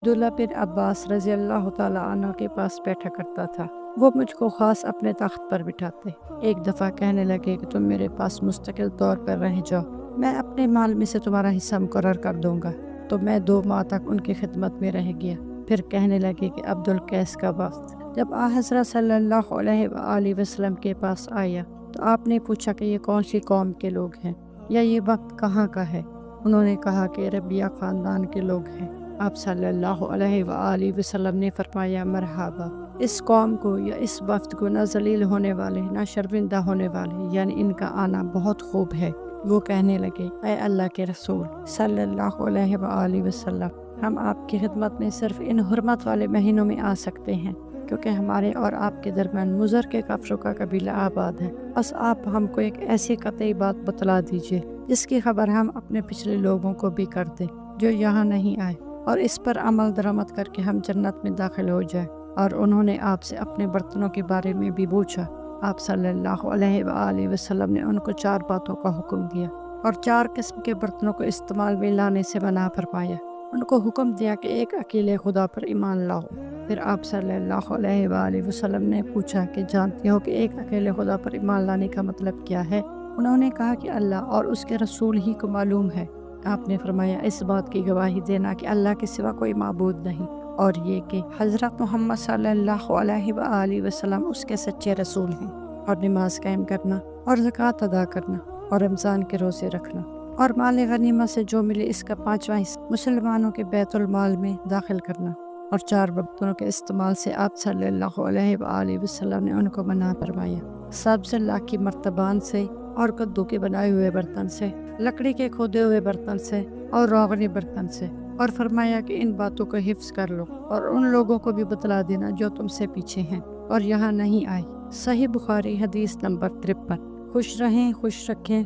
عبداللہ بن عباس رضی اللہ تعالیٰ عنہ کے پاس بیٹھا کرتا تھا۔ وہ مجھ کو خاص اپنے تخت پر بٹھاتے۔ ایک دفعہ کہنے لگے کہ تم میرے پاس مستقل طور پر رہ جاؤ، میں اپنے مال میں سے تمہارا حصہ مقرر کر دوں گا۔ تو میں 2 ماہ تک ان کی خدمت میں رہ گیا۔ پھر کہنے لگے کہ عبد القیس کا وفد جب حضرت صلی اللہ علیہ وآلہ وسلم کے پاس آیا تو آپ نے پوچھا کہ یہ کون سی قوم کے لوگ ہیں یا یہ وقت کہاں کا ہے؟ انہوں نے کہا کہ ربیہ خاندان کے لوگ ہیں۔ آپ صلی اللہ علیہ وآلہ وسلم نے فرمایا مرحبا، اس قوم کو یا اس وفد کو نہ ذلیل ہونے والے نہ شرمندہ ہونے والے، یعنی ان کا آنا بہت خوب ہے۔ وہ کہنے لگے اے اللہ کے رسول صلی اللہ علیہ وآلہ وسلم، ہم آپ کی خدمت میں صرف ان حرمت والے مہینوں میں آ سکتے ہیں کیونکہ ہمارے اور آپ کے درمیان مضر کے کافروں کا قبیلہ آباد ہے۔ بس آپ ہم کو ایک ایسی قطعی بات بتلا دیجیے جس کی خبر ہم اپنے پچھلے لوگوں کو بھی کر دیں جو یہاں نہیں آئے، اور اس پر عمل درآمد کر کے ہم جنت میں داخل ہو جائیں۔ اور انہوں نے آپ سے اپنے برتنوں کے بارے میں بھی پوچھا۔ آپ صلی اللہ علیہ وآلہ وسلم نے ان کو 4 باتوں کا حکم دیا اور 4 قسم کے برتنوں کو استعمال میں لانے سے منع فرمایا۔ ان کو حکم دیا کہ ایک اکیلے خدا پر ایمان لاؤ۔ پھر آپ صلی اللہ علیہ وآلہ وسلم نے پوچھا کہ جانتے ہو کہ ایک اکیلے خدا پر ایمان لانے کا مطلب کیا ہے؟ انہوں نے کہا کہ اللہ اور اس کے رسول ہی کو معلوم ہے۔ آپ نے فرمایا اس بات کی گواہی دینا کہ اللہ کے سوا کوئی معبود نہیں، اور یہ کہ حضرت محمد صلی اللہ علیہ وآلہ وسلم اس کے سچے رسول ہیں، اور نماز قائم کرنا اور زکوٰۃ ادا کرنا اور رمضان کے روزے رکھنا اور مال غنیمت سے جو ملے اس کا 5واں حصہ مسلمانوں کے بیت المال میں داخل کرنا، اور 4 برتنوں کے استعمال سے آپ صلی اللہ علیہ وآلہ وسلم نے ان کو منع فرمایا۔ سبز لاکھی مرتبان سے اور کدو کے بنائے ہوئے برتن سے، لکڑی کے کھودے ہوئے برتن سے اور روغنی برتن سے، اور فرمایا کہ ان باتوں کو حفظ کر لو اور ان لوگوں کو بھی بتلا دینا جو تم سے پیچھے ہیں اور یہاں نہیں آئے۔ صحیح بخاری حدیث نمبر 53۔ خوش رہیں، خوش رکھیں